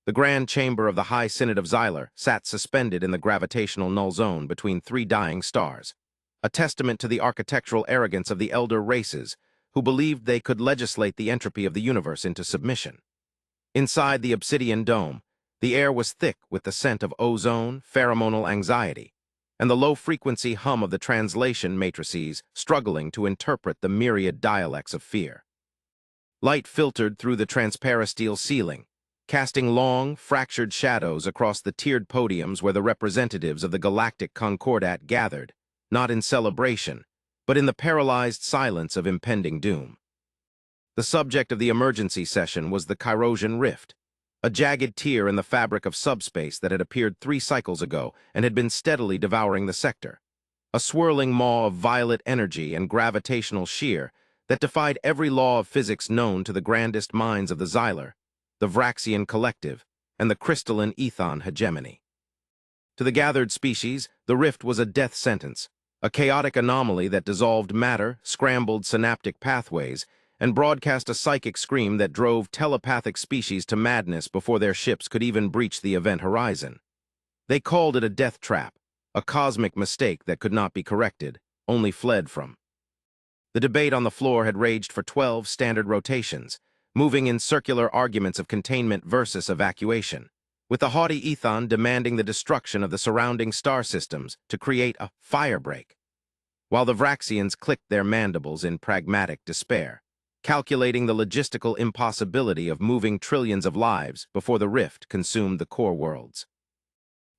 The Grand Chamber of the High Synod of Xylar sat suspended in the gravitational null zone between three dying stars, a testament to the architectural arrogance of the elder races who believed they could legislate the entropy of the universe into submission. Inside the obsidian dome, the air was thick with the scent of ozone, pheromonal anxiety, and the low-frequency hum of the translation matrices struggling to interpret the myriad dialects of fear. Light filtered through the transparasteel ceiling, casting long, fractured shadows across the tiered podiums where the representatives of the Galactic Concordat gathered, not in celebration, but in the paralyzed silence of impending doom. The subject of the emergency session was the Chirosian Rift, a jagged tear in the fabric of subspace that had appeared 3 cycles ago and had been steadily devouring the sector, a swirling maw of violet energy and gravitational shear that defied every law of physics known to the grandest minds of the Xylar, the Vraxian Collective, and the crystalline Ethon hegemony. To the gathered species, the rift was a death sentence, a chaotic anomaly that dissolved matter, scrambled synaptic pathways, and broadcast a psychic scream that drove telepathic species to madness before their ships could even breach the event horizon. They called it a death trap, a cosmic mistake that could not be corrected, only fled from. The debate on the floor had raged for 12 standard rotations, moving in circular arguments of containment versus evacuation, with the haughty Ethon demanding the destruction of the surrounding star systems to create a firebreak, while the Vraxians clicked their mandibles in pragmatic despair, calculating the logistical impossibility of moving trillions of lives before the rift consumed the core worlds.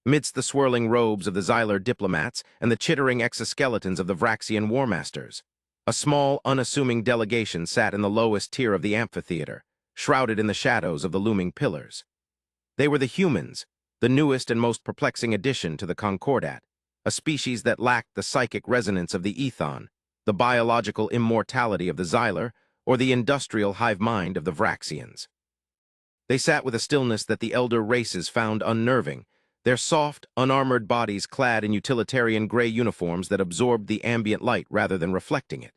Midst the swirling robes of the Xylar diplomats and the chittering exoskeletons of the Vraxian warmasters, a small, unassuming delegation sat in the lowest tier of the amphitheater, shrouded in the shadows of the looming pillars. They were the humans, the newest and most perplexing addition to the Concordat, a species that lacked the psychic resonance of the Ethon, the biological immortality of the Xylar, or the industrial hive mind of the Vraxians. They sat with a stillness that the elder races found unnerving, their soft, unarmored bodies clad in utilitarian gray uniforms that absorbed the ambient light rather than reflecting it.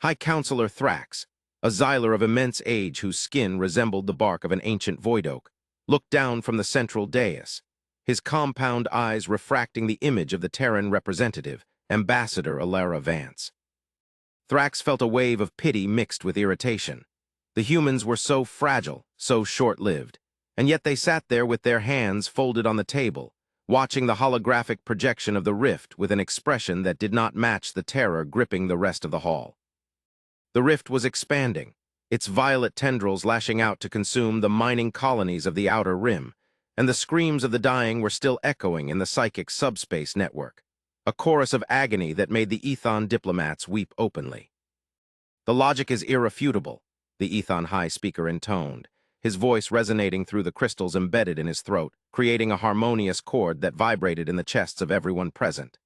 High Counselor Thrax, a Xylar of immense age whose skin resembled the bark of an ancient void oak, looked down from the central dais, his compound eyes refracting the image of the Terran representative, Ambassador Alara Vance. Thrax felt a wave of pity mixed with irritation. The humans were so fragile, so short-lived, and yet they sat there with their hands folded on the table, watching the holographic projection of the rift with an expression that did not match the terror gripping the rest of the hall. The rift was expanding, its violet tendrils lashing out to consume the mining colonies of the outer rim, and the screams of the dying were still echoing in the psychic subspace network, a chorus of agony that made the Ethon diplomats weep openly. The logic is irrefutable, the Ethon High Speaker intoned, his voice resonating through the crystals embedded in his throat, creating a harmonious chord that vibrated in the chests of everyone present.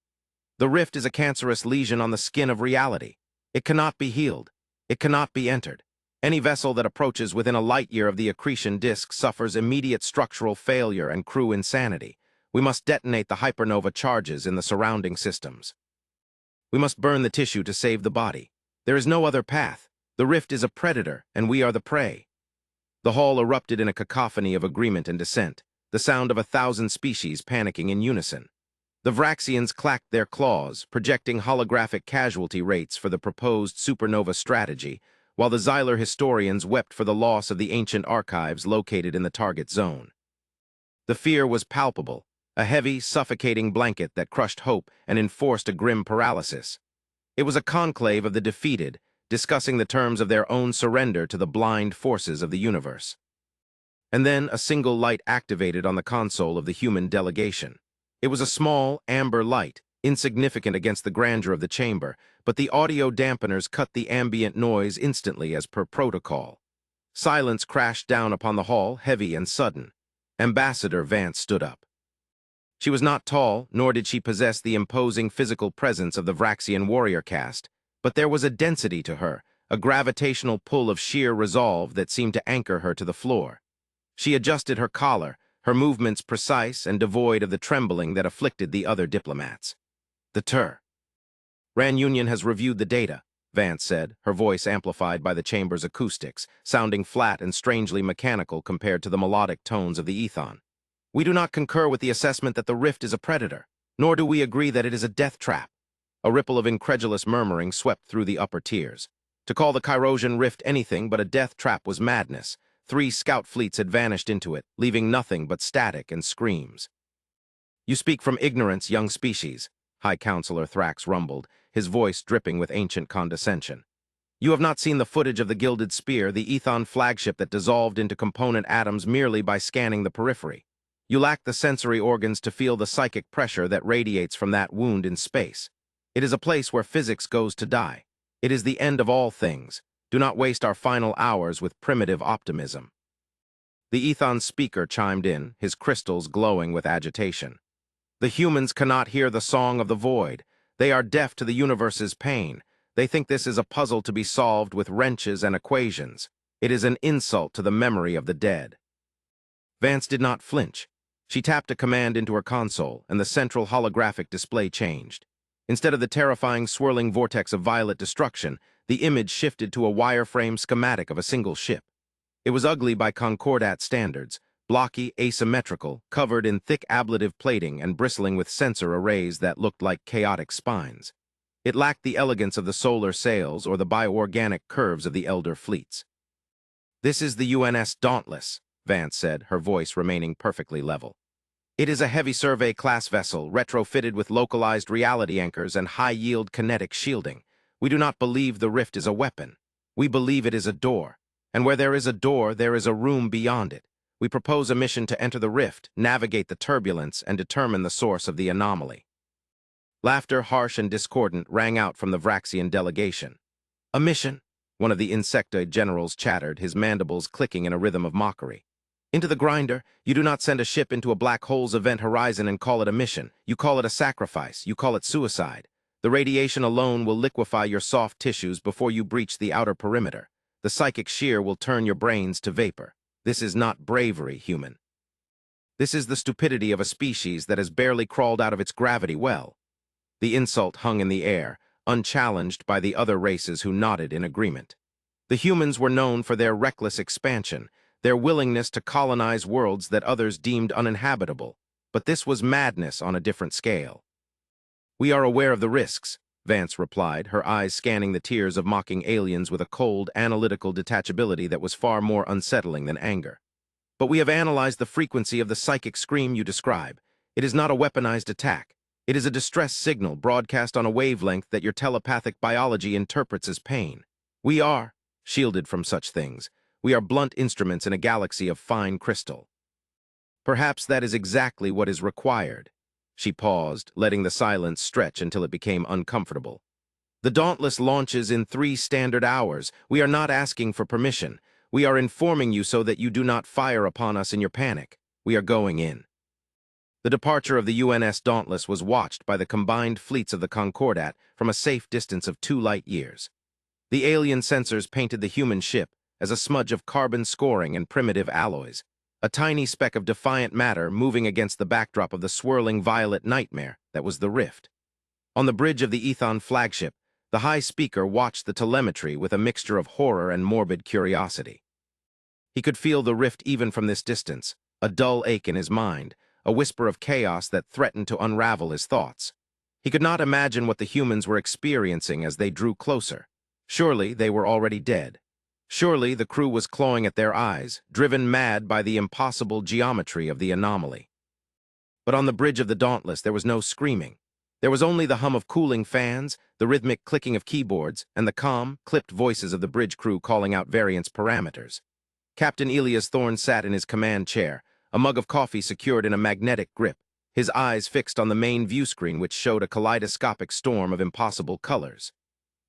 The rift is a cancerous lesion on the skin of reality. It cannot be healed. It cannot be entered. Any vessel that approaches within a light-year of the accretion disk suffers immediate structural failure and crew insanity. We must detonate the hypernova charges in the surrounding systems. We must burn the tissue to save the body. There is no other path. The rift is a predator, and we are the prey. The hall erupted in a cacophony of agreement and dissent, the sound of 1,000 species panicking in unison. The Vraxians clacked their claws, projecting holographic casualty rates for the proposed supernova strategy, while the Xylar historians wept for the loss of the ancient archives located in the target zone. The fear was palpable, a heavy, suffocating blanket that crushed hope and enforced a grim paralysis. It was a conclave of the defeated, discussing the terms of their own surrender to the blind forces of the universe. And then a single light activated on the console of the human delegation. It was a small, amber light, insignificant against the grandeur of the chamber, but the audio dampeners cut the ambient noise instantly as per protocol. Silence crashed down upon the hall, heavy and sudden. Ambassador Vance stood up. She was not tall, nor did she possess the imposing physical presence of the Vraxian warrior caste, but there was a density to her, a gravitational pull of sheer resolve that seemed to anchor her to the floor. She adjusted her collar, her movements precise and devoid of the trembling that afflicted the other diplomats. The Tur. Ran Union has reviewed the data. Vance said, her voice amplified by the chamber's acoustics, sounding flat and strangely mechanical compared to the melodic tones of the Ethon. We do not concur with the assessment that the rift is a predator, nor do we agree that it is a death trap. A ripple of incredulous murmuring swept through the upper tiers. To call the Chirosian rift anything but a death trap was madness. 3 scout fleets had vanished into it, leaving nothing but static and screams. You speak from ignorance, young species, High Counselor Thrax rumbled, his voice dripping with ancient condescension. You have not seen the footage of the Gilded Spear, the Ethon flagship that dissolved into component atoms merely by scanning the periphery. You lack the sensory organs to feel the psychic pressure that radiates from that wound in space. It is a place where physics goes to die. It is the end of all things. Do not waste our final hours with primitive optimism. The Ethon speaker chimed in, his crystals glowing with agitation. The humans cannot hear the song of the void. They are deaf to the universe's pain. They think this is a puzzle to be solved with wrenches and equations. It is an insult to the memory of the dead. Vance did not flinch. She tapped a command into her console, and the central holographic display changed. Instead of the terrifying swirling vortex of violet destruction, the image shifted to a wireframe schematic of a single ship. It was ugly by Concordat standards, blocky, asymmetrical, covered in thick ablative plating and bristling with sensor arrays that looked like chaotic spines. It lacked the elegance of the solar sails or the bioorganic curves of the elder fleets. This is the UNS Dauntless, Vance said, her voice remaining perfectly level. It is a heavy survey class vessel, retrofitted with localized reality anchors and high-yield kinetic shielding. We do not believe the rift is a weapon. We believe it is a door. And where there is a door, there is a room beyond it. We propose a mission to enter the rift, navigate the turbulence, and determine the source of the anomaly. Laughter, harsh and discordant, rang out from the Vraxian delegation. A mission? One of the insectoid generals chattered, his mandibles clicking in a rhythm of mockery. Into the grinder, you do not send a ship into a black hole's event horizon and call it a mission. You call it a sacrifice. You call it suicide. The radiation alone will liquefy your soft tissues before you breach the outer perimeter. The psychic shear will turn your brains to vapor. This is not bravery, human. This is the stupidity of a species that has barely crawled out of its gravity well. The insult hung in the air, unchallenged by the other races who nodded in agreement. The humans were known for their reckless expansion, their willingness to colonize worlds that others deemed uninhabitable, but this was madness on a different scale. We are aware of the risks, Vance replied, her eyes scanning the tiers of mocking aliens with a cold, analytical detachability that was far more unsettling than anger. But we have analyzed the frequency of the psychic scream you describe. It is not a weaponized attack. It is a distress signal broadcast on a wavelength that your telepathic biology interprets as pain. We are shielded from such things. We are blunt instruments in a galaxy of fine crystal. Perhaps that is exactly what is required. She paused, letting the silence stretch until it became uncomfortable. The Dauntless launches in 3 standard hours. We are not asking for permission. We are informing you so that you do not fire upon us in your panic. We are going in. The departure of the UNS Dauntless was watched by the combined fleets of the Concordat from a safe distance of 2 light years. The alien sensors painted the human ship as a smudge of carbon scoring and primitive alloys, a tiny speck of defiant matter moving against the backdrop of the swirling violet nightmare that was the rift. On the bridge of the Ethon flagship, the High Speaker watched the telemetry with a mixture of horror and morbid curiosity. He could feel the rift even from this distance, a dull ache in his mind, a whisper of chaos that threatened to unravel his thoughts. He could not imagine what the humans were experiencing as they drew closer. Surely they were already dead. Surely the crew was clawing at their eyes, driven mad by the impossible geometry of the anomaly. But on the bridge of the Dauntless there was no screaming. There was only the hum of cooling fans, the rhythmic clicking of keyboards, and the calm, clipped voices of the bridge crew calling out variance parameters. Captain Elias Thorne sat in his command chair, a mug of coffee secured in a magnetic grip, his eyes fixed on the main view screen which showed a kaleidoscopic storm of impossible colors.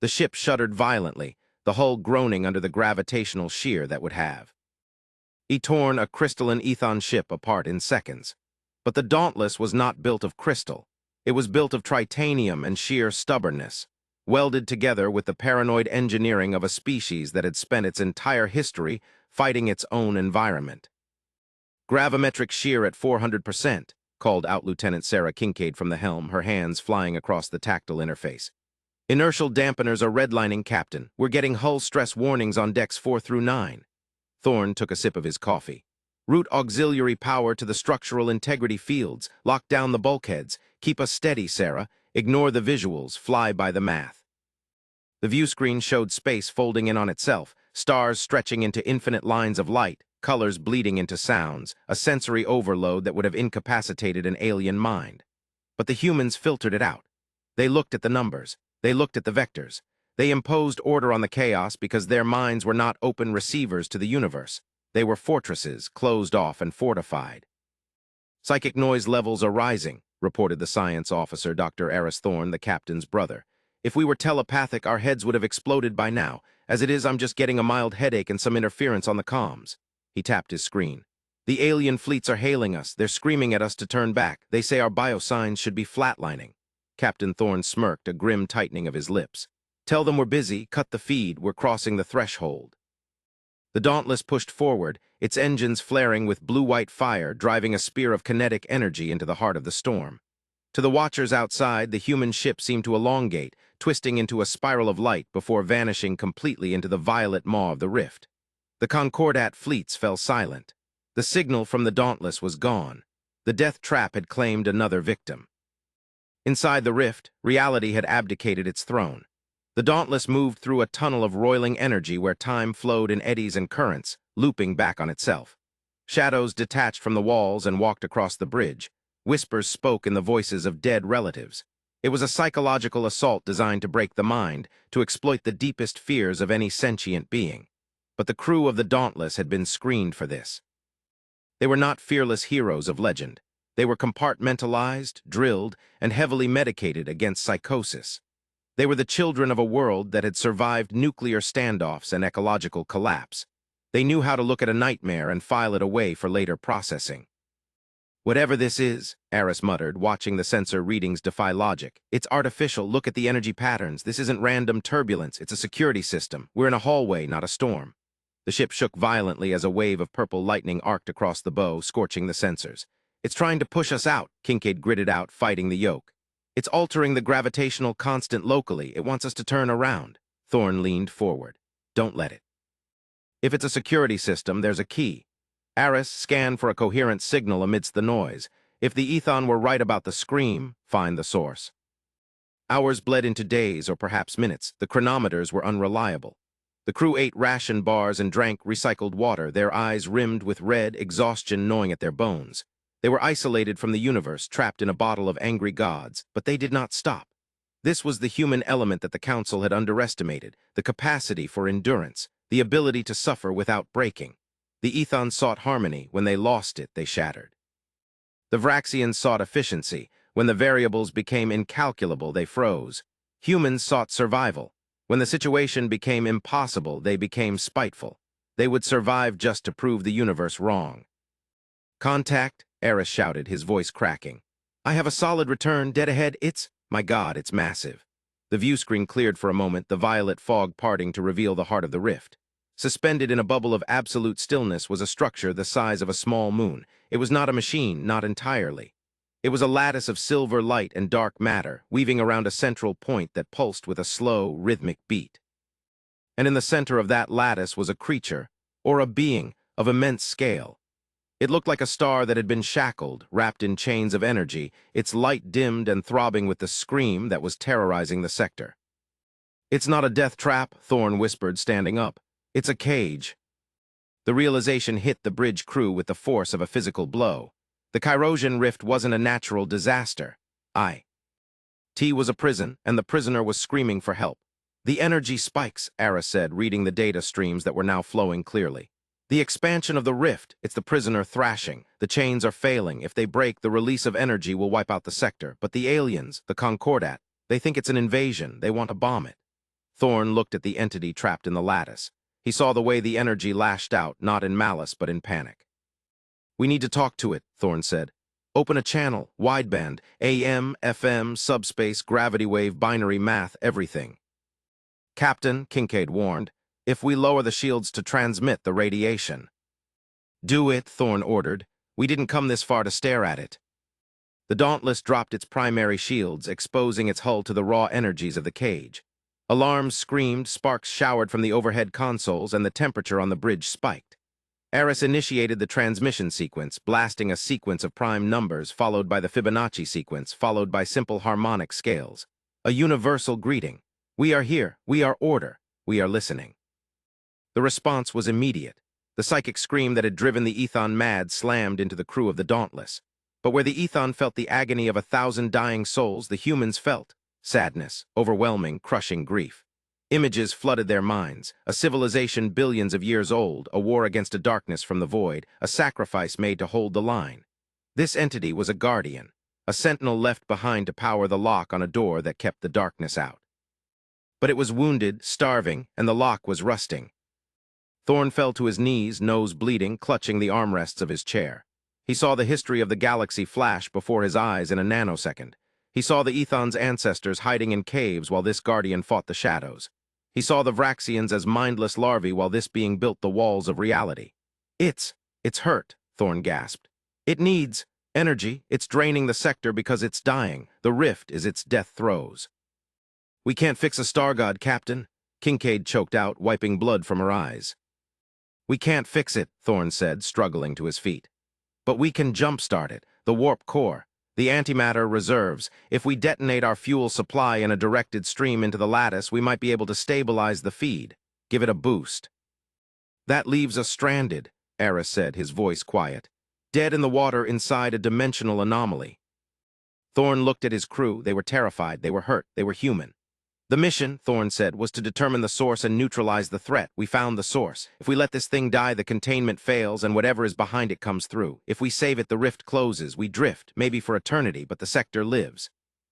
The ship shuddered violently, the hull groaning under the gravitational shear that would have. He torn a crystalline Ethon ship apart in seconds. But the Dauntless was not built of crystal. It was built of titanium and sheer stubbornness, welded together with the paranoid engineering of a species that had spent its entire history fighting its own environment. Gravimetric shear at 400%, called out Lieutenant Sarah Kincaid from the helm, her hands flying across the tactile interface. Inertial dampeners are redlining, Captain. We're getting hull stress warnings on decks 4 through 9. Thorne took a sip of his coffee. Route auxiliary power to the structural integrity fields. Lock down the bulkheads. Keep us steady, Sarah. Ignore the visuals. Fly by the math. The view screen showed space folding in on itself, stars stretching into infinite lines of light, colors bleeding into sounds, a sensory overload that would have incapacitated an alien mind. But the humans filtered it out. They looked at the numbers. They looked at the vectors. They imposed order on the chaos because their minds were not open receivers to the universe. They were fortresses, closed off and fortified. Psychic noise levels are rising, reported the science officer, Dr. Eris Thorne, the captain's brother. If we were telepathic, our heads would have exploded by now. As it is, I'm just getting a mild headache and some interference on the comms. He tapped his screen. The alien fleets are hailing us. They're screaming at us to turn back. They say our biosigns should be flatlining. Captain Thorne smirked, a grim tightening of his lips. Tell them we're busy. Cut the feed. We're crossing the threshold. The Dauntless pushed forward, its engines flaring with blue-white fire, driving a spear of kinetic energy into the heart of the storm. To the watchers outside, the human ship seemed to elongate, twisting into a spiral of light before vanishing completely into the violet maw of the rift. The Concordat fleets fell silent. The signal from the Dauntless was gone. The death trap had claimed another victim. Inside the rift, reality had abdicated its throne. The Dauntless moved through a tunnel of roiling energy where time flowed in eddies and currents, looping back on itself. Shadows detached from the walls and walked across the bridge. Whispers spoke in the voices of dead relatives. It was a psychological assault designed to break the mind, to exploit the deepest fears of any sentient being. But the crew of the Dauntless had been screened for this. They were not fearless heroes of legend. They were compartmentalized, drilled, and heavily medicated against psychosis. They were the children of a world that had survived nuclear standoffs and ecological collapse. They knew how to look at a nightmare and file it away for later processing. Whatever this is, Eris muttered, watching the sensor readings defy logic. It's artificial. Look at the energy patterns. This isn't random turbulence. It's a security system. We're in a hallway, not a storm. The ship shook violently as a wave of purple lightning arced across the bow, scorching the sensors. It's trying to push us out, Kincaid gritted out, fighting the yoke. It's altering the gravitational constant locally. It wants us to turn around. Thorne leaned forward. Don't let it. If it's a security system, there's a key. Eris scanned for a coherent signal amidst the noise. If the Ethon were right about the scream, find the source. Hours bled into days or perhaps minutes. The chronometers were unreliable. The crew ate ration bars and drank recycled water, their eyes rimmed with red, exhaustion gnawing at their bones. They were isolated from the universe, trapped in a bottle of angry gods, but they did not stop. This was the human element that the Council had underestimated, the capacity for endurance, the ability to suffer without breaking. The Ethon sought harmony. When they lost it, they shattered. The Vraxians sought efficiency. When the variables became incalculable, they froze. Humans sought survival. When the situation became impossible, they became spiteful. They would survive just to prove the universe wrong. Contact, Eris shouted, his voice cracking. I have a solid return, dead ahead. My God, it's massive. The view screen cleared for a moment, the violet fog parting to reveal the heart of the rift. Suspended in a bubble of absolute stillness was a structure the size of a small moon. It was not a machine, not entirely. It was a lattice of silver light and dark matter, weaving around a central point that pulsed with a slow, rhythmic beat. And in the center of that lattice was a creature, or a being, of immense scale. It looked like a star that had been shackled, wrapped in chains of energy, its light dimmed and throbbing with the scream that was terrorizing the sector. It's not a death trap, Thorne whispered, standing up. It's a cage. The realization hit the bridge crew with the force of a physical blow. The Chirosian rift wasn't a natural disaster. T was a prison, and the prisoner was screaming for help. The energy spikes, Eris said, reading the data streams that were now flowing clearly. The expansion of the rift, it's the prisoner thrashing. The chains are failing. If they break, the release of energy will wipe out the sector. But the aliens, the Concordat, they think it's an invasion. They want to bomb it. Thorne looked at the entity trapped in the lattice. He saw the way the energy lashed out, not in malice, but in panic. We need to talk to it, Thorne said. Open a channel, wideband, AM, FM, subspace, gravity wave, binary math, everything. Captain, Kincaid warned, if we lower the shields to transmit the radiation. Do it, Thorne ordered. We didn't come this far to stare at it. The Dauntless dropped its primary shields, exposing its hull to the raw energies of the cage. Alarms screamed, sparks showered from the overhead consoles, and the temperature on the bridge spiked. Eris initiated the transmission sequence, blasting a sequence of prime numbers, followed by the Fibonacci sequence, followed by simple harmonic scales. A universal greeting. We are here. We are order. We are listening. The response was immediate. The psychic scream that had driven the Ethon mad slammed into the crew of the Dauntless. But where the Ethon felt the agony of 1,000 dying souls, the humans felt sadness, overwhelming, crushing grief. Images flooded their minds, a civilization billions of years old, a war against a darkness from the void, a sacrifice made to hold the line. This entity was a guardian, a sentinel left behind to power the lock on a door that kept the darkness out. But it was wounded, starving, and the lock was rusting. Thorn fell to his knees, nose bleeding, clutching the armrests of his chair. He saw the history of the galaxy flash before his eyes in a nanosecond. He saw the Ethon's ancestors hiding in caves while this guardian fought the shadows. He saw the Vraxians as mindless larvae while this being built the walls of reality. It's hurt, Thorn gasped. It needs energy. It's draining the sector because it's dying. The rift is its death throes. We can't fix a star god, Captain, Kincaid choked out, wiping blood from her eyes. We can't fix it, Thorn said, struggling to his feet. But we can jumpstart it, the warp core, the antimatter reserves. If we detonate our fuel supply in a directed stream into the lattice, we might be able to stabilize the feed, give it a boost. That leaves us stranded, Eris said, his voice quiet, dead in the water inside a dimensional anomaly. Thorn looked at his crew. They were terrified, they were hurt, they were human. The mission, Thorn said, was to determine the source and neutralize the threat. We found the source. If we let this thing die, the containment fails and whatever is behind it comes through. If we save it, the rift closes. We drift, maybe for eternity, but the sector lives.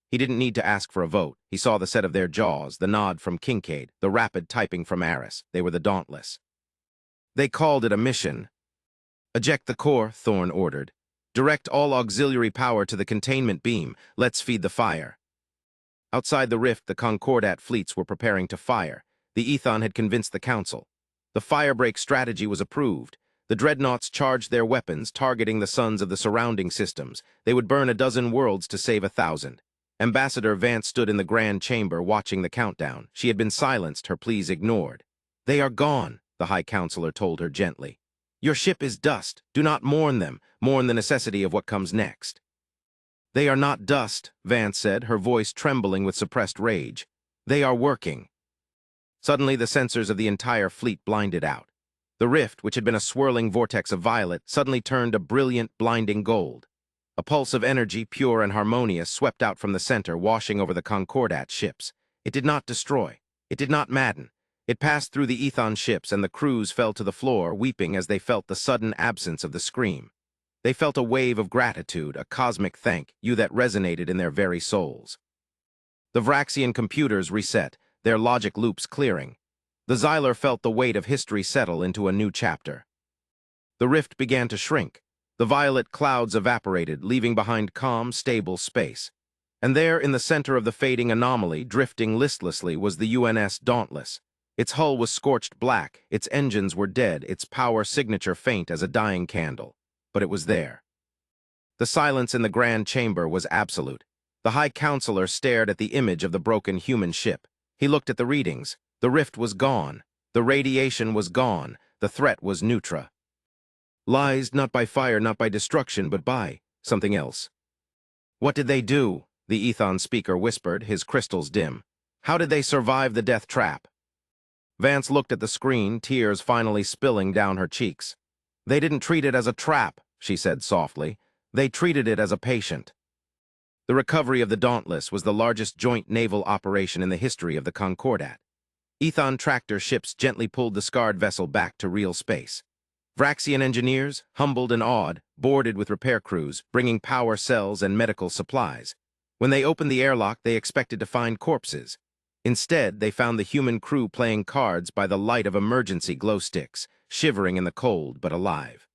He didn't need to ask for a vote. He saw the set of their jaws, the nod from Kincaid, the rapid typing from Eris. They were the Dauntless. They called it a mission. Eject the core, Thorn ordered. Direct all auxiliary power to the containment beam. Let's feed the fire. Outside the rift, the Concordat fleets were preparing to fire. The Ethon had convinced the Council. The firebreak strategy was approved. The dreadnoughts charged their weapons, targeting the suns of the surrounding systems. They would burn 12 worlds to save 1,000. Ambassador Vance stood in the Grand Chamber watching the countdown. She had been silenced, her pleas ignored. They are gone, the High Counselor told her gently. Your ship is dust. Do not mourn them. Mourn the necessity of what comes next. They are not dust, Vance said, her voice trembling with suppressed rage. They are working. Suddenly, the sensors of the entire fleet blinded out. The rift, which had been a swirling vortex of violet, suddenly turned a brilliant, blinding gold. A pulse of energy, pure and harmonious, swept out from the center, washing over the Concordat ships. It did not destroy. It did not madden. It passed through the Ethon ships, and the crews fell to the floor, weeping as they felt the sudden absence of the scream. They felt a wave of gratitude, a cosmic thank you that resonated in their very souls. The Vraxian computers reset, their logic loops clearing. The Xylar felt the weight of history settle into a new chapter. The rift began to shrink. The violet clouds evaporated, leaving behind calm, stable space. And there, in the center of the fading anomaly, drifting listlessly, was the UNS Dauntless. Its hull was scorched black, its engines were dead, its power signature faint as a dying candle. But it was there. The silence in the Grand Chamber was absolute. The High Counselor stared at the image of the broken human ship. He looked at the readings. The rift was gone. The radiation was gone. The threat was neutra. Lies not by fire, not by destruction, but by something else. What did they do? The Ethon speaker whispered, his crystals dim. How did they survive the death trap? Vance looked at the screen, tears finally spilling down her cheeks. They didn't treat it as a trap, she said softly. They treated it as a patient. The recovery of the Dauntless was the largest joint naval operation in the history of the Concordat. Ethon tractor ships gently pulled the scarred vessel back to real space. Vraxian engineers, humbled and awed, boarded with repair crews, bringing power cells and medical supplies. When they opened the airlock, they expected to find corpses. Instead, they found the human crew playing cards by the light of emergency glow sticks, shivering in the cold but alive.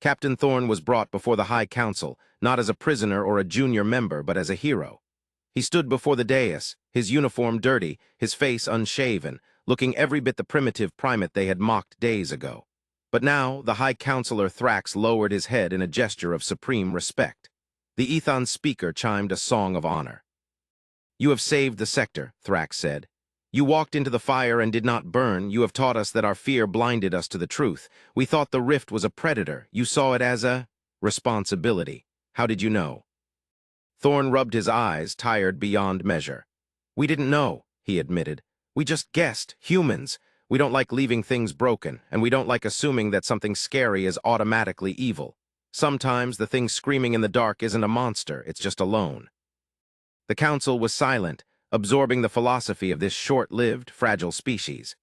Captain Thorn was brought before the High Council, not as a prisoner or a junior member, but as a hero. He stood before the dais, his uniform dirty, his face unshaven, looking every bit the primitive primate they had mocked days ago. But now, the High Counselor Thrax lowered his head in a gesture of supreme respect. The Ethon speaker chimed a song of honor. "You have saved the sector," Thrax said. "You walked into the fire and did not burn. You have taught us that our fear blinded us to the truth. We thought the rift was a predator. You saw it as a responsibility. How did you know?" Thorn rubbed his eyes, tired beyond measure. "We didn't know," he admitted. "We just guessed. Humans. We don't like leaving things broken, and we don't like assuming that something scary is automatically evil. Sometimes the thing screaming in the dark isn't a monster, it's just alone." The council was silent, absorbing the philosophy of this short-lived, fragile species.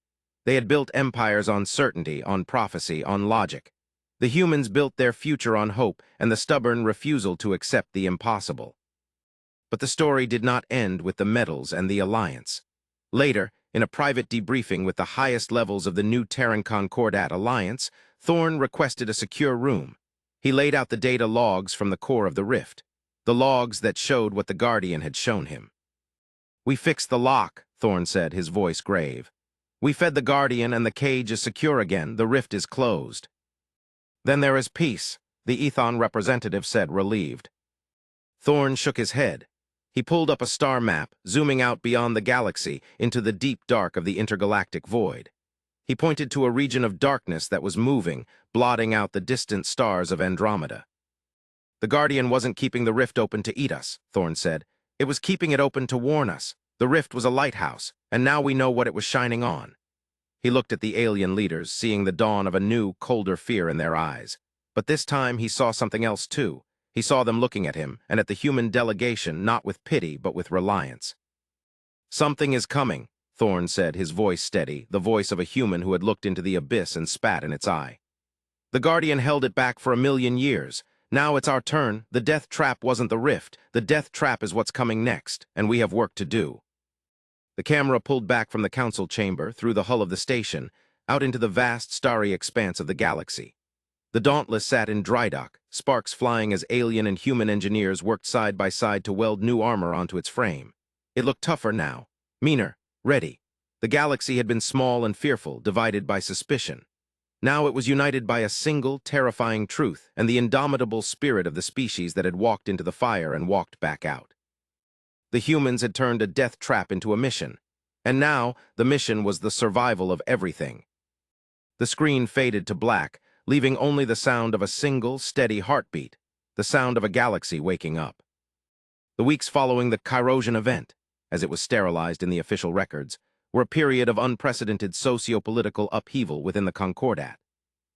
They had built empires on certainty, on prophecy, on logic. The humans built their future on hope and the stubborn refusal to accept the impossible. But the story did not end with the metals and the Alliance. Later, in a private debriefing with the highest levels of the new Terran Concordat Alliance, Thorn requested a secure room. He laid out the data logs from the core of the rift, the logs that showed what the Guardian had shown him. "We fixed the lock," Thorn said, his voice grave. "We fed the Guardian and the cage is secure again. The rift is closed." "Then there is peace," the Ethon representative said, relieved. Thorn shook his head. He pulled up a star map, zooming out beyond the galaxy into the deep dark of the intergalactic void. He pointed to a region of darkness that was moving, blotting out the distant stars of Andromeda. "The Guardian wasn't keeping the rift open to eat us," Thorn said. "It was keeping it open to warn us. The rift was a lighthouse, and now we know what it was shining on." He looked at the alien leaders, seeing the dawn of a new, colder fear in their eyes. But this time he saw something else too. He saw them looking at him, and at the human delegation, not with pity, but with reliance. "Something is coming," Thorn said, his voice steady, the voice of a human who had looked into the abyss and spat in its eye. "The Guardian held it back for 1,000,000 years. Now it's our turn. The death trap wasn't the rift. The death trap is what's coming next, and we have work to do." The camera pulled back from the council chamber, through the hull of the station, out into the vast, starry expanse of the galaxy. The Dauntless sat in dry dock, sparks flying as alien and human engineers worked side by side to weld new armor onto its frame. It looked tougher now, meaner, ready. The galaxy had been small and fearful, divided by suspicion. Now it was united by a single, terrifying truth and the indomitable spirit of the species that had walked into the fire and walked back out. The humans had turned a death trap into a mission, and now the mission was the survival of everything. The screen faded to black, leaving only the sound of a single, steady heartbeat, the sound of a galaxy waking up. The weeks following the Chirosian event, as it was sterilized in the official records, were a period of unprecedented socio-political upheaval within the Concordat.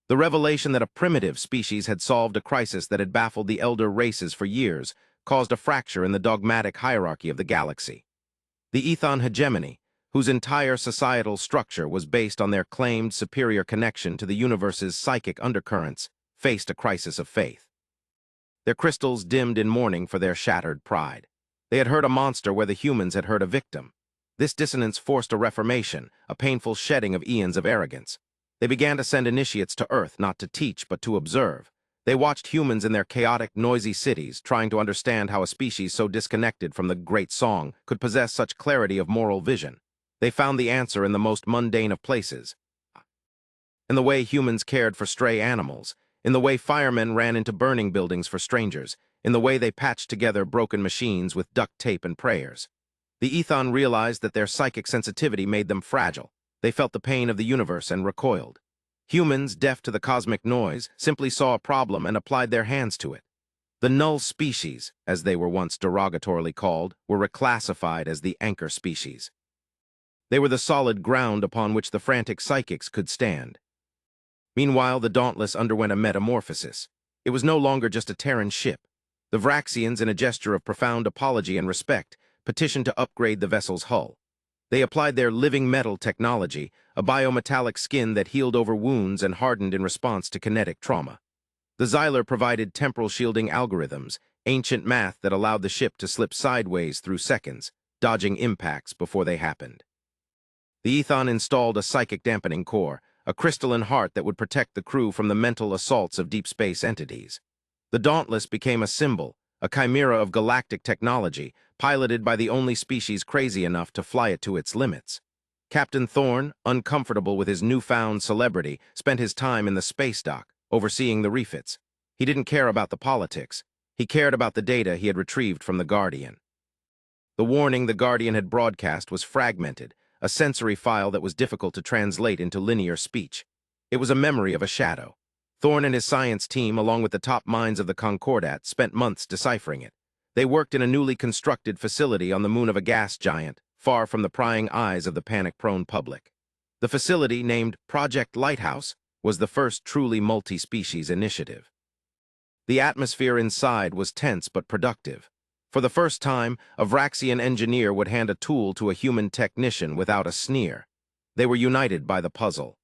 The revelation that a primitive species had solved a crisis that had baffled the elder races for years caused a fracture in the dogmatic hierarchy of the galaxy. The Ethon hegemony, whose entire societal structure was based on their claimed superior connection to the universe's psychic undercurrents, faced a crisis of faith. Their crystals dimmed in mourning for their shattered pride. They had heard a monster where the humans had heard a victim. This dissonance forced a reformation, a painful shedding of eons of arrogance. They began to send initiates to Earth, not to teach, but to observe. They watched humans in their chaotic, noisy cities, trying to understand how a species so disconnected from the great song could possess such clarity of moral vision. They found the answer in the most mundane of places. In the way humans cared for stray animals, in the way firemen ran into burning buildings for strangers, in the way they patched together broken machines with duct tape and prayers. The Ethon realized that their psychic sensitivity made them fragile. They felt the pain of the universe and recoiled. Humans, deaf to the cosmic noise, simply saw a problem and applied their hands to it. The null species, as they were once derogatorily called, were reclassified as the anchor species. They were the solid ground upon which the frantic psychics could stand. Meanwhile, the Dauntless underwent a metamorphosis. It was no longer just a Terran ship. The Vraxians, in a gesture of profound apology and respect, petitioned to upgrade the vessel's hull. They applied their living metal technology, a biometallic skin that healed over wounds and hardened in response to kinetic trauma. The Xyler provided temporal shielding algorithms, ancient math that allowed the ship to slip sideways through seconds, dodging impacts before they happened. The Ethon installed a psychic dampening core, a crystalline heart that would protect the crew from the mental assaults of deep space entities. The Dauntless became a symbol, a chimera of galactic technology, piloted by the only species crazy enough to fly it to its limits. Captain Thorn, uncomfortable with his newfound celebrity, spent his time in the space dock, overseeing the refits. He didn't care about the politics. He cared about the data he had retrieved from the Guardian. The warning the Guardian had broadcast was fragmented, a sensory file that was difficult to translate into linear speech. It was a memory of a shadow. Thorne and his science team, along with the top minds of the Concordat, spent months deciphering it. They worked in a newly constructed facility on the moon of a gas giant, far from the prying eyes of the panic-prone public. The facility, named Project Lighthouse, was the first truly multi-species initiative. The atmosphere inside was tense but productive. For the first time, a Vraxian engineer would hand a tool to a human technician without a sneer. They were united by the puzzle.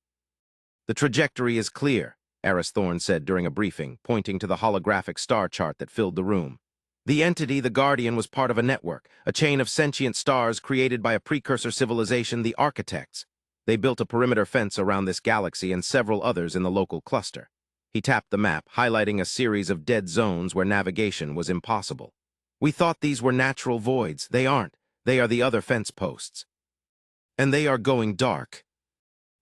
"The trajectory is clear," Eris Thorne said during a briefing, pointing to the holographic star chart that filled the room. The entity, the Guardian, was part of a network, a chain of sentient stars created by a precursor civilization, the Architects. They built a perimeter fence around this galaxy and several others in the local cluster. He tapped the map, highlighting a series of dead zones where navigation was impossible. "We thought these were natural voids. They aren't. They are the other fence posts. And they are going dark."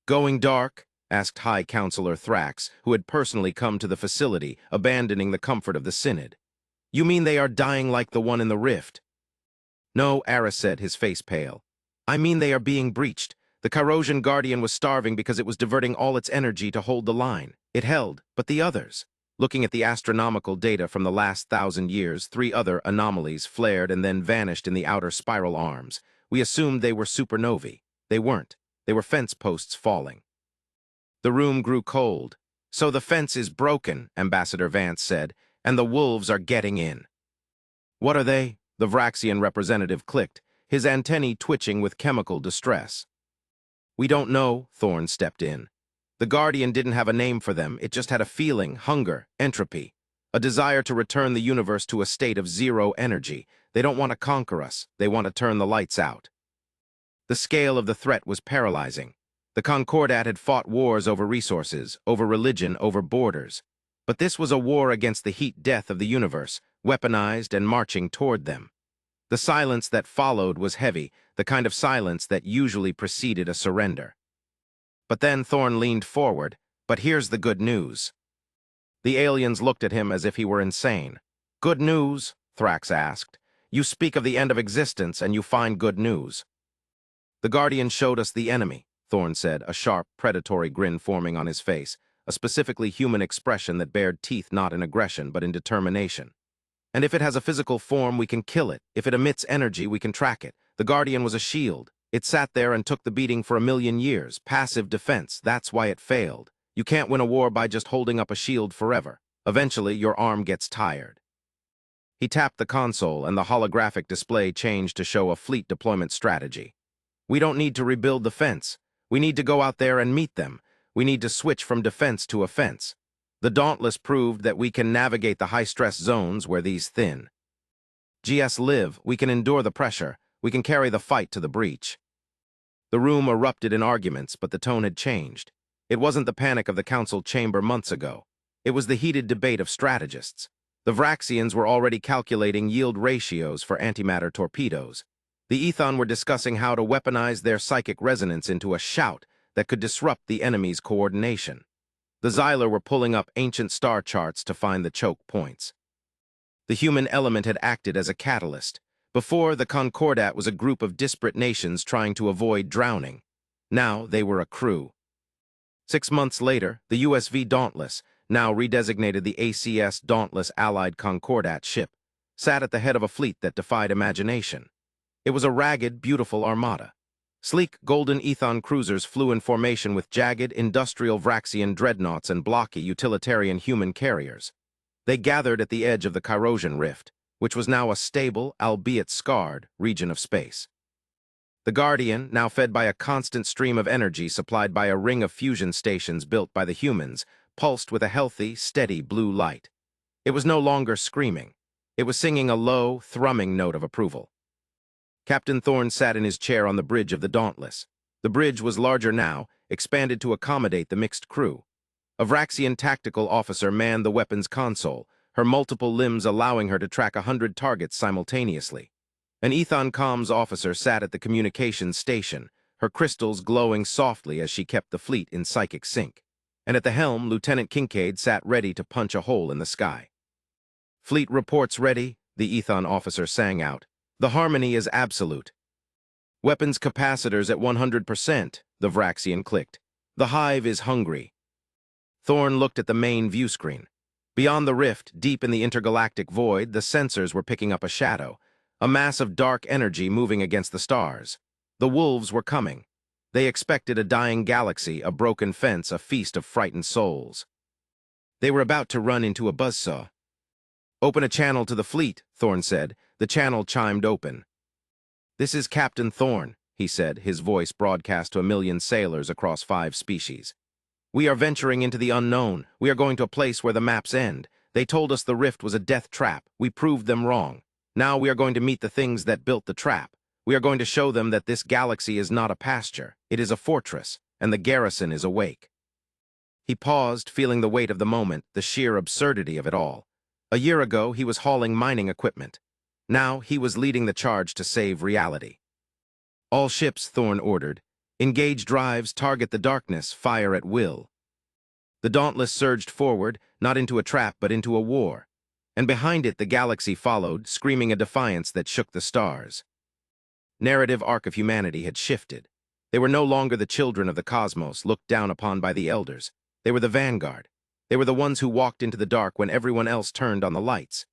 "Going dark?" asked High Counselor Thrax, who had personally come to the facility, abandoning the comfort of the Synod. "You mean they are dying like the one in the rift?" "No," Eris said, his face pale. "I mean they are being breached. The Chirosian Guardian was starving because it was diverting all its energy to hold the line. It held, but the others?" Looking at the astronomical data from the last 1,000 years, 3 other anomalies flared and then vanished in the outer spiral arms. We assumed they were supernovae. They weren't. They were fence posts falling. The room grew cold. "So the fence is broken," Ambassador Vance said, "and the wolves are getting in." "What are they?" the Vraxian representative clicked, his antennae twitching with chemical distress. "We don't know," Thorne stepped in. "The Guardian didn't have a name for them. It just had a feeling, hunger, entropy, a desire to return the universe to a state of zero energy. They don't want to conquer us. They want to turn the lights out." The scale of the threat was paralyzing. The Concordat had fought wars over resources, over religion, over borders. But this was a war against the heat death of the universe, weaponized and marching toward them. The silence that followed was heavy, the kind of silence that usually preceded a surrender. But then Thorne leaned forward. "But here's the good news." The aliens looked at him as if he were insane. "Good news?" Thrax asked. "You speak of the end of existence and you find good news." "The Guardian showed us the enemy," Thorne said, a sharp, predatory grin forming on his face, a specifically human expression that bared teeth not in aggression but in determination. "And if it has a physical form, we can kill it. If it emits energy, we can track it. The Guardian was a shield. It sat there and took the beating for 1,000,000 years. Passive defense. That's why it failed. You can't win a war by just holding up a shield forever. Eventually, your arm gets tired." He tapped the console, and the holographic display changed to show a fleet deployment strategy. "We don't need to rebuild the fence. We need to go out there and meet them. We need to switch from defense to offense. The Dauntless proved that we can navigate the high-stress zones where these thin. GS live. We can endure the pressure. We can carry the fight to the breach." The room erupted in arguments, but the tone had changed. It wasn't the panic of the council chamber months ago. It was the heated debate of strategists. The Vraxians were already calculating yield ratios for antimatter torpedoes. The Ethon were discussing how to weaponize their psychic resonance into a shout that could disrupt the enemy's coordination. The Xylar were pulling up ancient star charts to find the choke points. The human element had acted as a catalyst. Before, the Concordat was a group of disparate nations trying to avoid drowning. Now they were a crew. 6 months later, the USV Dauntless, now redesignated the ACS Dauntless Allied Concordat ship, sat at the head of a fleet that defied imagination. It was a ragged, beautiful armada. Sleek, golden Ethon cruisers flew in formation with jagged, industrial Vraxian dreadnoughts and blocky, utilitarian human carriers. They gathered at the edge of the Chirosian Rift, which was now a stable, albeit scarred, region of space. The Guardian, now fed by a constant stream of energy supplied by a ring of fusion stations built by the humans, pulsed with a healthy, steady blue light. It was no longer screaming. It was singing a low, thrumming note of approval. Captain Thorne sat in his chair on the bridge of the Dauntless. The bridge was larger now, expanded to accommodate the mixed crew. A Vraxian tactical officer manned the weapons console, her multiple limbs allowing her to track 100 targets simultaneously. An Ethon comms officer sat at the communications station, her crystals glowing softly as she kept the fleet in psychic sync. And at the helm, Lieutenant Kincaid sat ready to punch a hole in the sky. Fleet reports ready, the Ethon officer sang out. The harmony is absolute. Weapons capacitors at 100%, the Vraxian clicked. The hive is hungry. Thorn looked at the main view screen. Beyond the rift, deep in the intergalactic void, the sensors were picking up a shadow, a mass of dark energy moving against the stars. The wolves were coming. They expected a dying galaxy, a broken fence, a feast of frightened souls. They were about to run into a buzzsaw. Open a channel to the fleet, Thorn said. The channel chimed open. This is Captain Thorn, he said, his voice broadcast to 1 million sailors across 5 species. We are venturing into the unknown. We are going to a place where the maps end. They told us the rift was a death trap. We proved them wrong. Now we are going to meet the things that built the trap. We are going to show them that this galaxy is not a pasture. It is a fortress, and the garrison is awake. He paused, feeling the weight of the moment, the sheer absurdity of it all. A year ago, he was hauling mining equipment. Now, he was leading the charge to save reality. All ships, Thorn ordered. Engage drives, target the darkness, fire at will. The Dauntless surged forward, not into a trap but into a war. And behind it the galaxy followed, screaming a defiance that shook the stars. Narrative arc of humanity had shifted. They were no longer the children of the cosmos, looked down upon by the elders. They were the vanguard. They were the ones who walked into the dark when everyone else turned on the lights.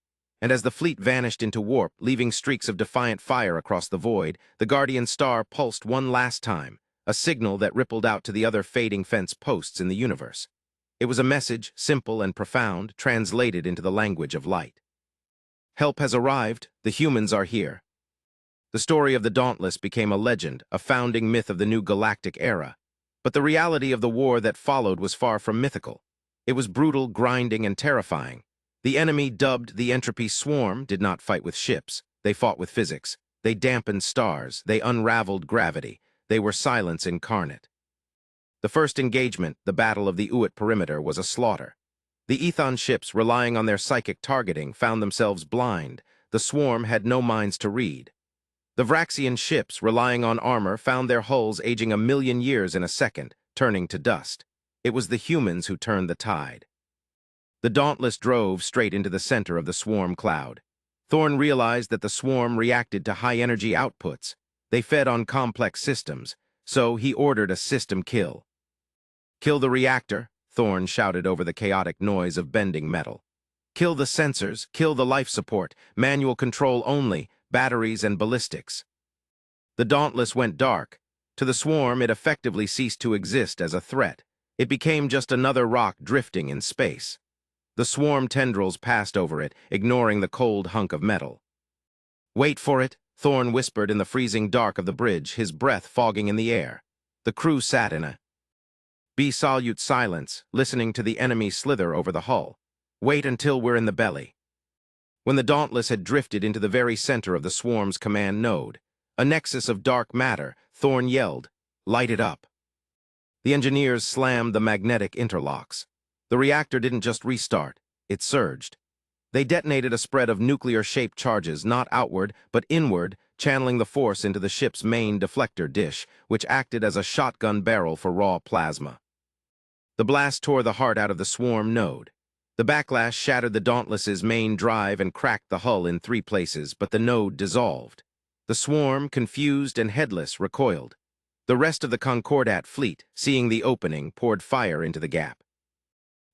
And as the fleet vanished into warp, leaving streaks of defiant fire across the void, the Guardian star pulsed one last time, a signal that rippled out to the other fading fence posts in the universe. It was a message, simple and profound, translated into the language of light. Help has arrived. The humans are here. The story of the Dauntless became a legend, a founding myth of the new galactic era. But the reality of the war that followed was far from mythical. It was brutal, grinding, and terrifying. The enemy, dubbed the Entropy Swarm, did not fight with ships. They fought with physics. They dampened stars. They unraveled gravity. They were silence incarnate. The first engagement, the Battle of the Uit Perimeter, was a slaughter. The Ethon ships, relying on their psychic targeting, found themselves blind. The Swarm had no minds to read. The Vraxian ships, relying on armor, found their hulls aging 1 million years in a second, turning to dust. It was the humans who turned the tide. The Dauntless drove straight into the center of the Swarm cloud. Thorn realized that the Swarm reacted to high-energy outputs. They fed on complex systems, so he ordered a system kill. Kill the reactor, Thorn shouted over the chaotic noise of bending metal. Kill the sensors, kill the life support, manual control only, batteries and ballistics. The Dauntless went dark. To the Swarm, it effectively ceased to exist as a threat. It became just another rock drifting in space. The Swarm tendrils passed over it, ignoring the cold hunk of metal. Wait for it, Thorn whispered in the freezing dark of the bridge, his breath fogging in the air. The crew sat in a absolute silence, listening to the enemy slither over the hull. Wait until we're in the belly. When the Dauntless had drifted into the very center of the Swarm's command node, a nexus of dark matter, Thorn yelled, "Light it up." The engineers slammed the magnetic interlocks. The reactor didn't just restart, it surged. They detonated a spread of nuclear-shaped charges, not outward, but inward, channeling the force into the ship's main deflector dish, which acted as a shotgun barrel for raw plasma. The blast tore the heart out of the Swarm node. The backlash shattered the Dauntless's main drive and cracked the hull in 3 places, but the node dissolved. The Swarm, confused and headless, recoiled. The rest of the Concordat fleet, seeing the opening, poured fire into the gap.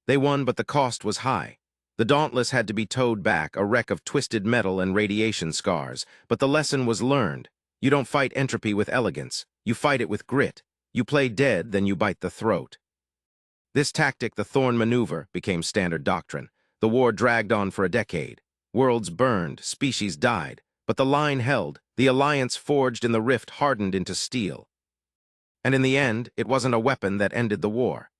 They won, but the cost was high. The Dauntless had to be towed back, a wreck of twisted metal and radiation scars. But the lesson was learned. You don't fight entropy with elegance. You fight it with grit. You play dead, then you bite the throat. This tactic, the Thorn maneuver, became standard doctrine. The war dragged on for a decade. Worlds burned, species died. But the line held. The alliance forged in the rift hardened into steel. And in the end, it wasn't a weapon that ended the war.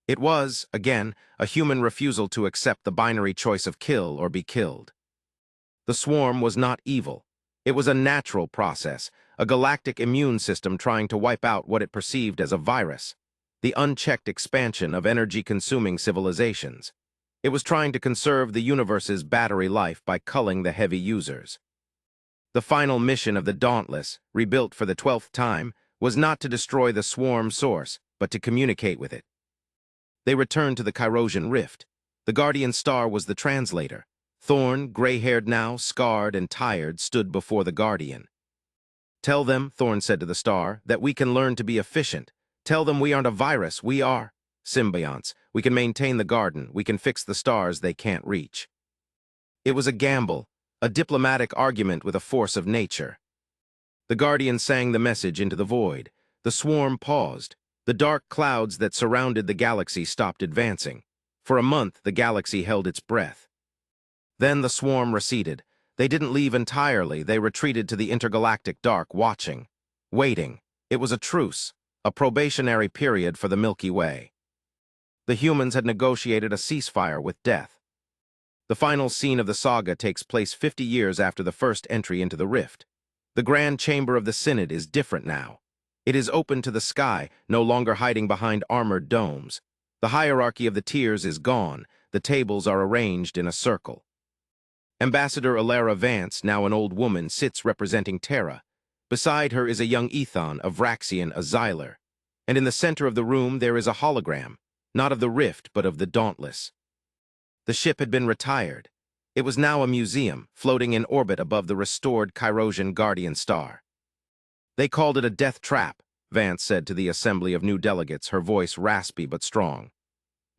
It was, again, a human refusal to accept the binary choice of kill or be killed. The Swarm was not evil. It was a natural process, a galactic immune system trying to wipe out what it perceived as a virus, the unchecked expansion of energy-consuming civilizations. It was trying to conserve the universe's battery life by culling the heavy users. The final mission of the Dauntless, rebuilt for the 12th time, was not to destroy the Swarm source, but to communicate with it. They returned to the Chirosian Rift. The Guardian Star was the translator. Thorn, gray-haired now, scarred and tired, stood before the Guardian. "Tell them," Thorn said to the star, "that we can learn to be efficient. Tell them we aren't a virus, we are symbionts. We can maintain the garden, we can fix the stars they can't reach." It was a gamble, a diplomatic argument with a force of nature. The Guardian sang the message into the void. The swarm paused. The dark clouds that surrounded the galaxy stopped advancing. For a month, the galaxy held its breath. Then the swarm receded. They didn't leave entirely. They retreated to the intergalactic dark, watching, waiting. It was a truce, a probationary period for the Milky Way. The humans had negotiated a ceasefire with death. The final scene of the saga takes place 50 years after the first entry into the rift. The grand chamber of the Synod is different now. It is open to the sky, no longer hiding behind armored domes. The hierarchy of the tiers is gone. The tables are arranged in a circle. Ambassador Alara Vance, now an old woman, sits representing Terra. Beside her is a young Ethon, a Vraxian, a Xyler. And in the center of the room there is a hologram, not of the rift, but of the Dauntless. The ship had been retired. It was now a museum, floating in orbit above the restored Chirosian Guardian star. "They called it a death trap," Vance said to the assembly of new delegates, her voice raspy but strong.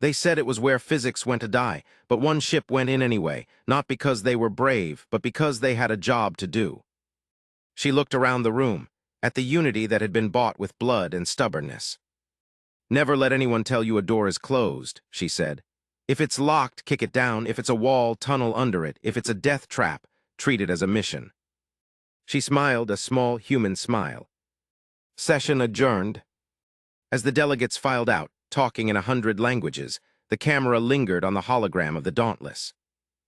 "They said it was where physics went to die, but one ship went in anyway, not because they were brave, but because they had a job to do." She looked around the room, at the unity that had been bought with blood and stubbornness. "Never let anyone tell you a door is closed," she said. "If it's locked, kick it down. If it's a wall, tunnel under it. If it's a death trap, treat it as a mission." She smiled a small human smile. Session adjourned. As the delegates filed out, talking in 100 languages, the camera lingered on the hologram of the Dauntless.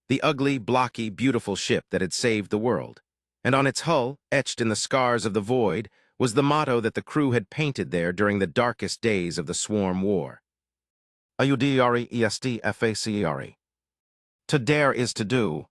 The ugly, blocky, beautiful ship that had saved the world. And on its hull, etched in the scars of the void, was the motto that the crew had painted there during the darkest days of the Swarm War. Audre est facere. To dare is to do.